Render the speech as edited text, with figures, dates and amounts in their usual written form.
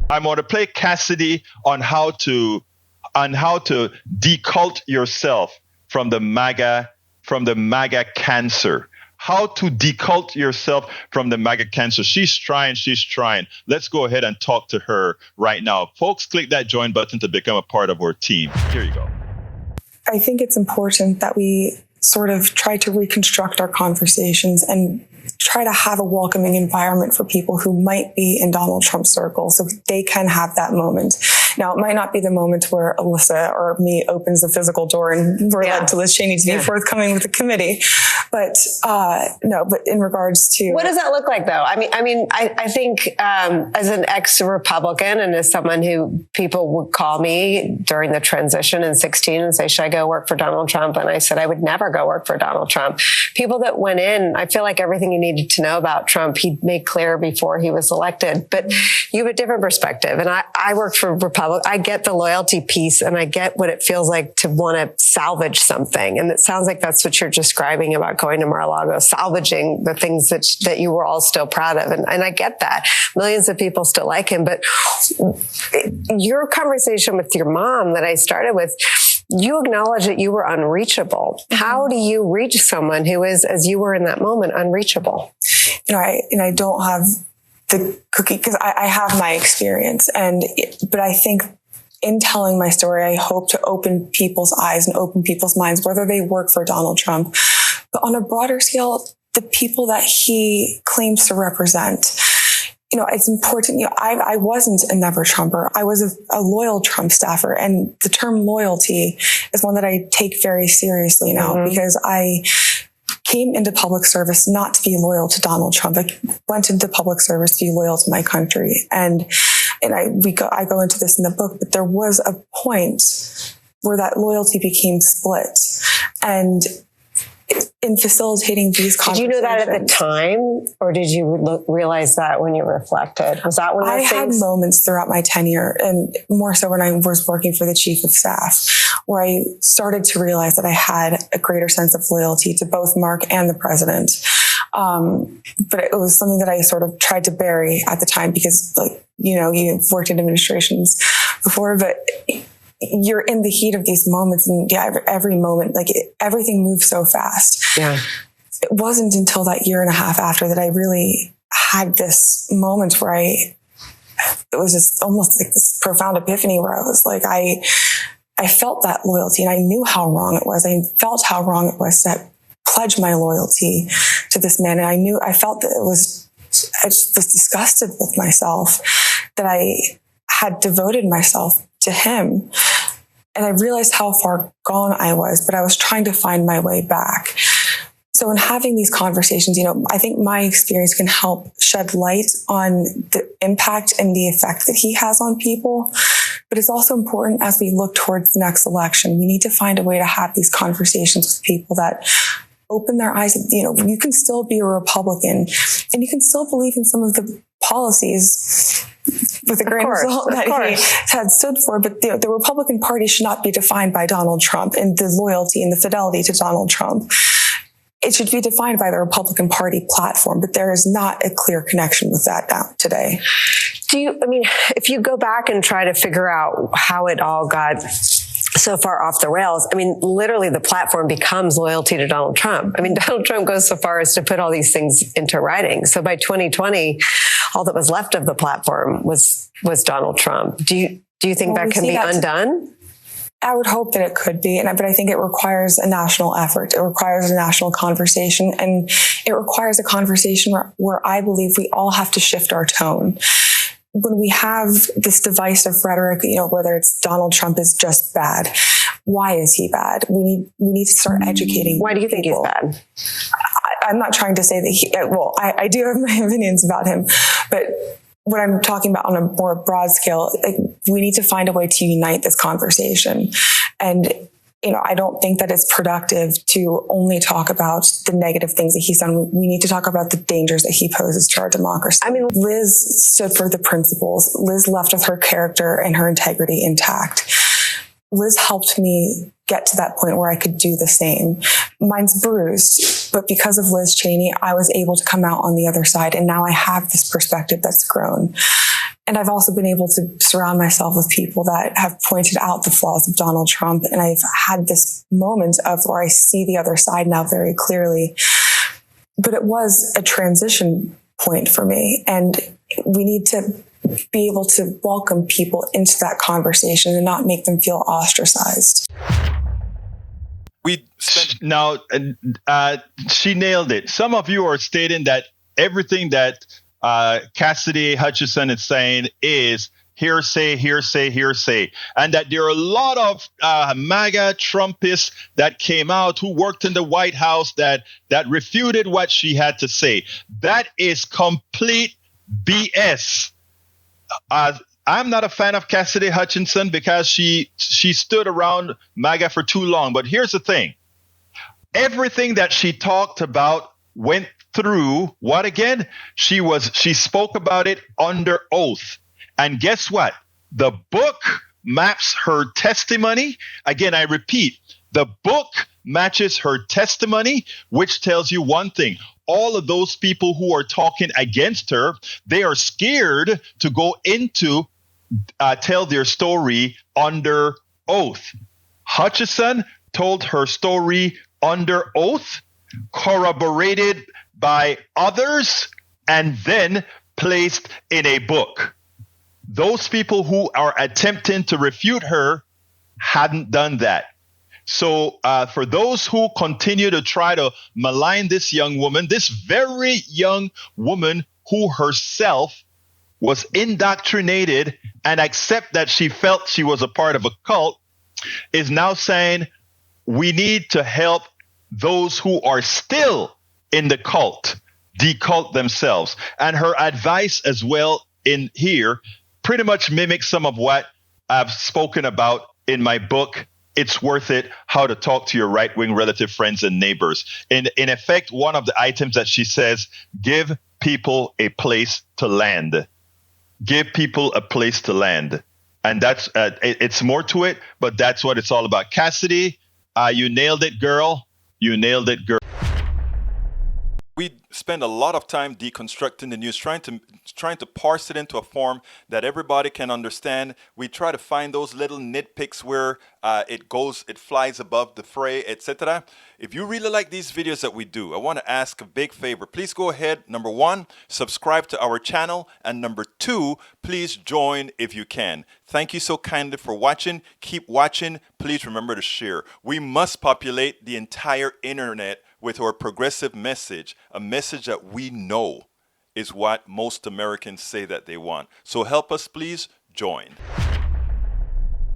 I'm going to play Cassidy on how to decult yourself from the MAGA cancer. How to decult yourself from the MAGA cancer. She's trying. Let's go ahead and talk to her right now. Folks, click that join button to become a part of our team. Here you go. I think it's important that we sort of try to reconstruct our conversations and try to have a welcoming environment for people who might be in Donald Trump's circle so they can have that moment. Now, it might not be the moment where Alyssa or me opens the physical door and we're led to Liz Cheney to be forthcoming with the committee. But but in regards to... What does that look like, though? I think as an ex-Republican and as someone who people would call me during the transition in 2016 and say, should I go work for Donald Trump? And I said, I would never go work for Donald Trump. People that went in, I feel like everything you needed to know about Trump, he made clear before he was elected. But you have a different perspective. And I worked for Republicans. I get the loyalty piece and I get what it feels like to want to salvage something. And it sounds like that's what you're describing about going to Mar-a-Lago, salvaging the things that you were all still proud of. And I get that. Millions of people still like him. But your conversation with your mom that I started with, you acknowledge that you were unreachable. How do you reach someone who is, as you were in that moment, unreachable? I don't have the cookie because I have my experience, but I think in telling my story, I hope to open people's eyes and open people's minds, whether they work for Donald Trump, but on a broader scale, the people that he claims to represent. It's important. I wasn't a never Trumper. I was a loyal Trump staffer. And the term loyalty is one that I take very seriously now because I came into public service not to be loyal to Donald Trump. I went into public service to be loyal to my country. And I go into this in the book, but there was a point where that loyalty became split. And in facilitating these conversations. Did you know that at the time, or did you realize that when you reflected? Was that one of those things? I had moments throughout my tenure, and more so when I was working for the chief of staff, where I started to realize that I had a greater sense of loyalty to both Mark and the president. But it was something that I sort of tried to bury at the time because, you've worked in administrations before, but you're in the heat of these moments, and every moment, everything moves so fast. Yeah. It wasn't until that year and a half after that I really had this moment where it was just almost like this profound epiphany where I was like, I felt that loyalty and I knew how wrong it was. I felt how wrong it was to pledge my loyalty to this man. And I felt that I just was disgusted with myself that I had devoted myself to him. And I realized how far gone I was, but I was trying to find my way back. So in having these conversations, I think my experience can help shed light on the impact and the effect that he has on people. But it's also important as we look towards the next election, we need to find a way to have these conversations with people that open their eyes. You can still be a Republican and you can still believe in some of the policies with a grain of salt that he had stood for. But the Republican Party should not be defined by Donald Trump and the loyalty and the fidelity to Donald Trump. It should be defined by the Republican Party platform, but there is not a clear connection with that now today. If you go back and try to figure out how it all got so far off the rails, literally the platform becomes loyalty to Donald Trump. Donald Trump goes so far as to put all these things into writing. So by 2020, all that was left of the platform was Donald Trump. Do you think that can be undone? I would hope that it could be, but I think it requires a national effort. It requires a national conversation, and it requires a conversation where I believe we all have to shift our tone. When we have this divisive rhetoric, whether it's Donald Trump is just bad, why is he bad? We need to start educating. Why do you think he's bad? I'm not trying to say that I do have my opinions about him, but what I'm talking about on a more broad scale, we need to find a way to unite this conversation. And, I don't think that it's productive to only talk about the negative things that he's done. We need to talk about the dangers that he poses to our democracy. Liz stood for the principles. Liz left with her character and her integrity intact. Liz helped me get to that point where I could do the same. Mine's bruised, but because of Liz Cheney, I was able to come out on the other side. And now I have this perspective that's grown. And I've also been able to surround myself with people that have pointed out the flaws of Donald Trump. And I've had this moment of where I see the other side now very clearly. But it was a transition point for me. And we need to be able to welcome people into that conversation and not make them feel ostracized. Now, she nailed it. Some of you are stating that everything that Cassidy Hutchinson is saying is hearsay, hearsay, hearsay, and that there are a lot of MAGA Trumpists that came out who worked in the White House that refuted what she had to say. That is complete BS. I'm not a fan of Cassidy Hutchinson because she stood around MAGA for too long. But here's the thing. Everything that she talked about went through what again? She spoke about it under oath. And guess what? The book maps her testimony. Again, I repeat, the book matches her testimony, which tells you one thing. All of those people who are talking against her, they are scared to go into tell their story under oath. Hutchinson told her story under oath, corroborated by others, and then placed in a book. Those people who are attempting to refute her hadn't done that. So for those who continue to try to malign this young woman, this very young woman who herself was indoctrinated and accept that she felt she was a part of a cult, is now saying we need to help those who are still in the cult decult themselves. And her advice as well in here pretty much mimics some of what I've spoken about in my book, It's Worth It, How to Talk to Your Right-Wing Relative Friends and Neighbors. In effect, one of the items that she says, give people a place to land. Give people a place to land. And that's it's more to it, but that's what it's all about. Cassidy, you nailed it, girl. You nailed it, girl. We spend a lot of time deconstructing the news, trying to parse it into a form that everybody can understand. We try to find those little nitpicks where it flies above the fray, etc. If you really like these videos that we do, I want to ask a big favor. Please go ahead. Number one, subscribe to our channel. And number two, please join if you can. Thank you so kindly for watching. Keep watching. Please remember to share. We must populate the entire internet with our progressive message, a message that we know is what most Americans say that they want. So help us, please join.